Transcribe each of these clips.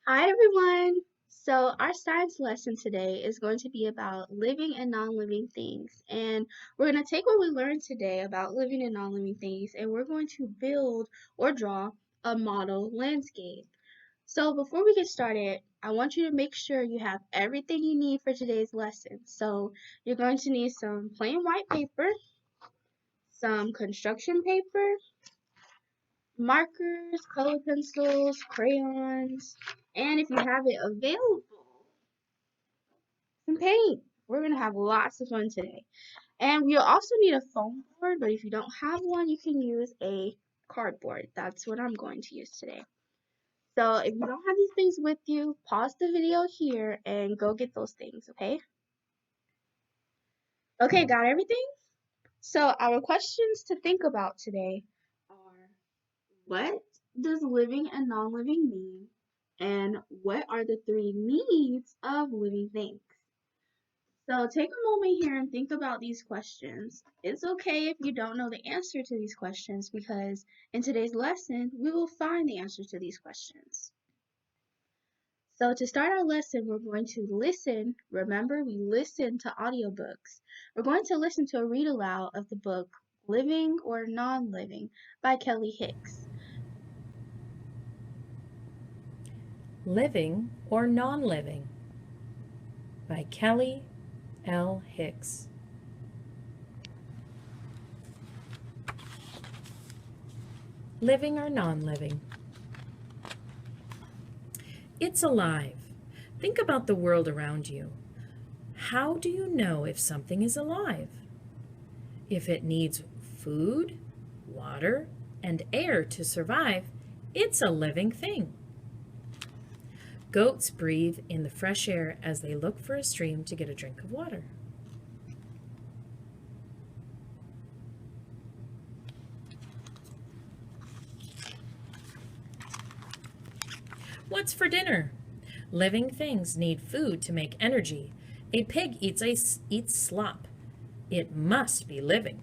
Hi everyone! So our science lesson today is going to be about living and non-living things. And we're going to take what we learned today about living and non-living things and we're going to build or draw a model landscape. So before we get started, I want you to make sure you have everything you need for today's lesson. So you're going to need some plain white paper, some construction paper, markers, color pencils, crayons, and if you have it available, some paint. We're going to have lots of fun today. And you'll also need a foam board, but if you don't have one, you can use a cardboard. That's what I'm going to use today. So if you don't have these things with you, pause the video here and go get those things, okay? Okay, got everything? So our questions to think about today are: what does living and non-living mean? And what are the three needs of living things? So take a moment here and think about these questions. It's okay if you don't know the answer to these questions because in today's lesson, we will find the answer to these questions. So to start our lesson, we're going to listen. Remember, we listen to audiobooks. We're going to listen to a read aloud of the book Living or Non-Living by Kelly Hicks. Living or Non-Living by Kelly L. Hicks. Living or non-living? It's alive. Think about the world around you. How do you know if something is alive? If it needs food, water, and air to survive, it's a living thing. Goats breathe in the fresh air as they look for a stream to get a drink of water. What's for dinner? Living things need food to make energy. A pig eats slop. It must be living.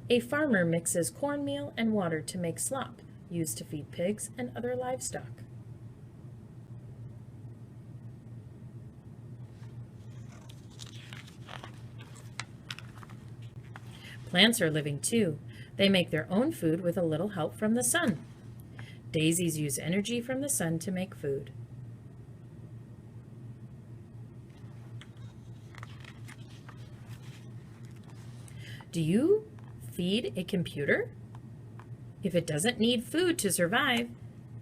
A farmer mixes cornmeal and water to make slop, used to feed pigs and other livestock. Plants are living too. They make their own food with a little help from the sun. Daisies use energy from the sun to make food. Do you feed a computer? If it doesn't need food to survive,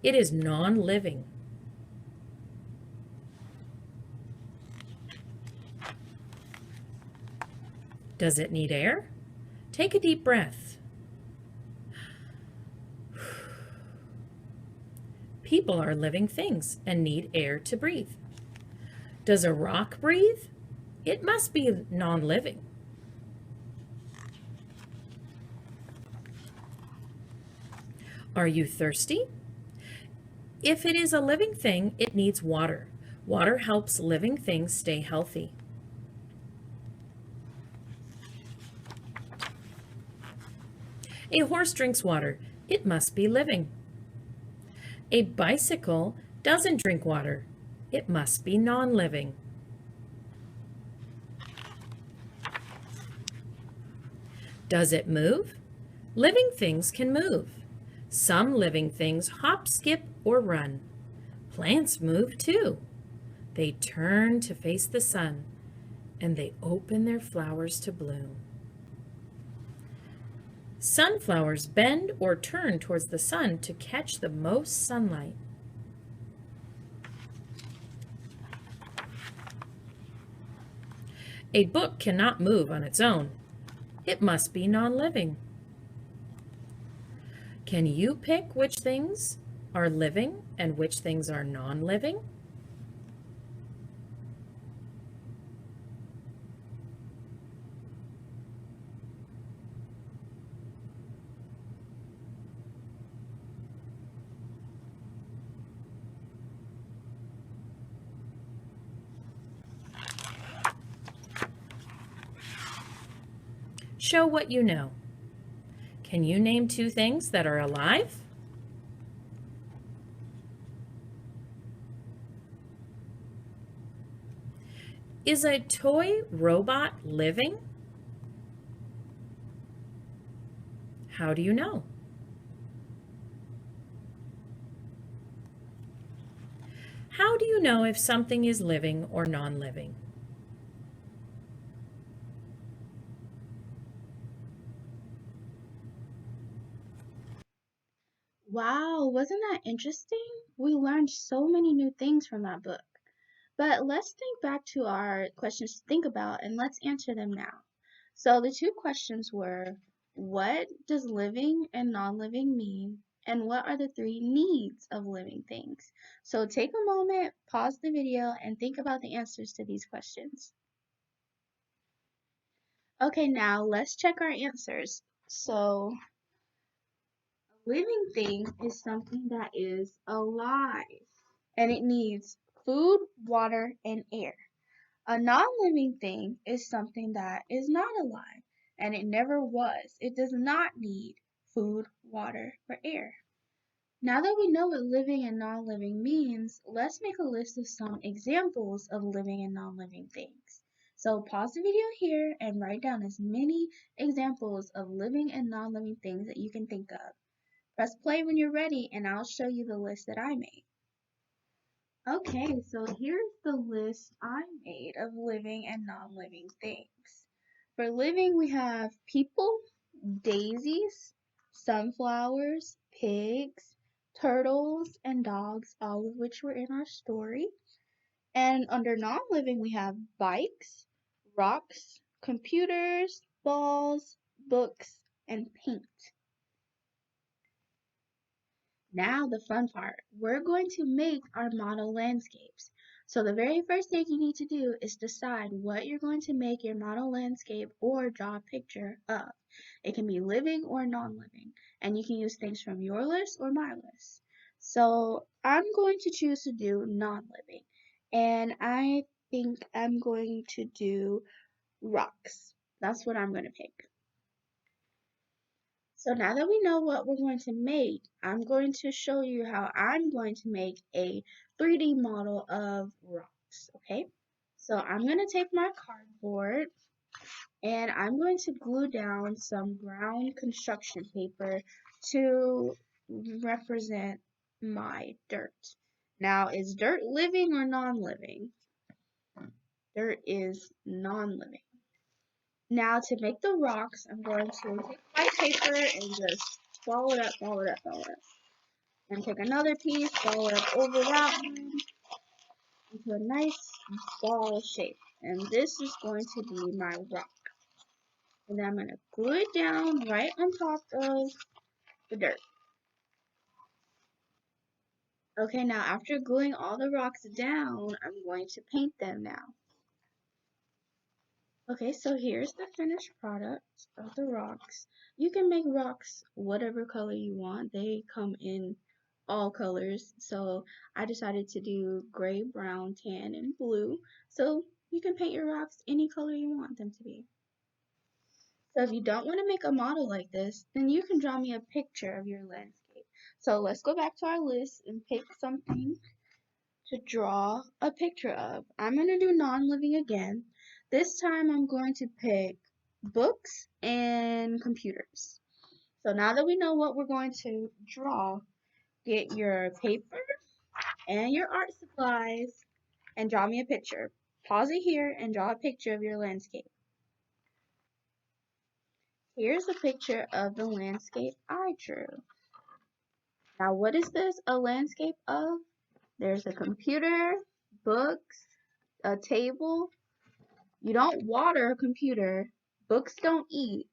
it is non-living. Does it need air? Take a deep breath. People are living things and need air to breathe. Does a rock breathe? It must be non-living. Are you thirsty? If it is a living thing, it needs water. Water helps living things stay healthy. A horse drinks water. It must be living. A bicycle doesn't drink water. It must be non-living. Does it move? Living things can move. Some living things hop, skip, or run. Plants move too. They turn to face the sun, and they open their flowers to bloom. Sunflowers bend or turn towards the sun to catch the most sunlight. A book cannot move on its own. It must be non-living. Can you pick which things are living and which things are non-living? Show what you know. Can you name two things that are alive? Is a toy robot living? How do you know? How do you know if something is living or non-living? Wow, wasn't that interesting? We learned so many new things from that book. But let's think back to our questions to think about and let's answer them now. So the two questions were, what does living and non-living mean? And what are the three needs of living things? So take a moment, pause the video, and think about the answers to these questions. Okay, now let's check our answers. So a living thing is something that is alive and it needs food, water, and air. A non-living thing is something that is not alive, and it never was. It does not need food, water, or air. Now that we know what living and non-living means, let's make a list of some examples of living and non-living things. So pause the video here and write down as many examples of living and non-living things that you can think of. Press play when you're ready and I'll show you the list that I made. Okay, so here's the list I made of living and non-living things. For living, we have people, daisies, sunflowers, pigs, turtles, and dogs, all of which were in our story. And under non-living, we have bikes, rocks, computers, balls, books, and paint. Now the fun part. We're going to make our model landscapes. So the very first thing you need to do is decide what you're going to make your model landscape or draw a picture of. It can be living or non-living, and you can use things from your list or my list. So I'm going to choose to do non-living, and I think I'm going to do rocks. That's what I'm going to pick. So now that we know what we're going to make, I'm going to show you how I'm going to make a 3D model of rocks, okay? So I'm going to take my cardboard and I'm going to glue down some brown construction paper to represent my dirt. Now, is dirt living or non-living? Dirt is non-living. Now to make the rocks, I'm going to take my paper and just follow it up, follow it up, follow it up. And take another piece, follow it up over that one into a nice ball shape. And this is going to be my rock. And then I'm going to glue it down right on top of the dirt. Okay, now after gluing all the rocks down, I'm going to paint them now. Okay, so here's the finished product of the rocks. You can make rocks whatever color you want. They come in all colors. So I decided to do gray, brown, tan, and blue. So you can paint your rocks any color you want them to be. So if you don't want to make a model like this, then you can draw me a picture of your landscape. So let's go back to our list and pick something to draw a picture of. I'm going to do non-living again. This time I'm going to pick books and computers. So now that we know what we're going to draw, get your paper and your art supplies and draw me a picture. Pause it here and draw a picture of your landscape. Here's a picture of the landscape I drew. Now what is this a landscape of? There's a computer, books, a table. You don't water a computer. Books don't eat.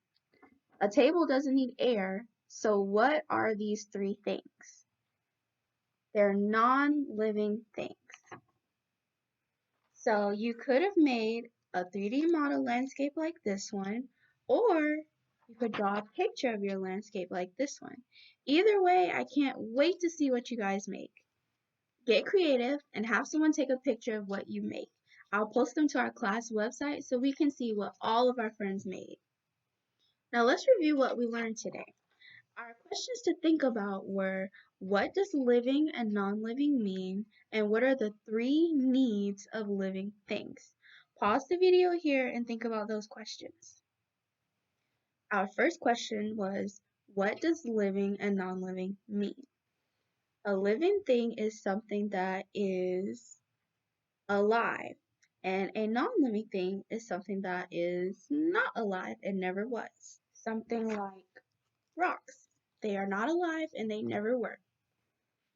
A table doesn't need air. So what are these three things? They're non-living things. So you could have made a 3D model landscape like this one, or you could draw a picture of your landscape like this one. Either way, I can't wait to see what you guys make. Get creative and have someone take a picture of what you make. I'll post them to our class website so we can see what all of our friends made. Now let's review what we learned today. Our questions to think about were, what does living and non-living mean, and what are the three needs of living things? pause the video here and think about those questions. Our first question was, what does living and non-living mean? A living thing is something that is alive, and a non-living thing is something that is not alive and never was. Something like rocks. They are not alive and they never were.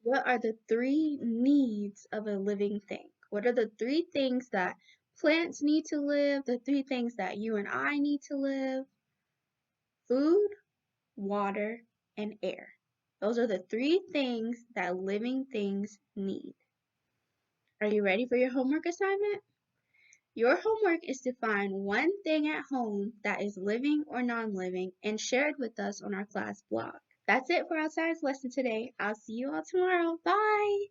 What are the three needs of a living thing? What are the three things that plants need to live, the three things that you and I need to live? Food, water, and air. Those are the three things that living things need. Are you ready for your homework assignment? Your homework is to find one thing at home that is living or non-living and share it with us on our class blog. That's it for our science lesson today. I'll see you all tomorrow. Bye!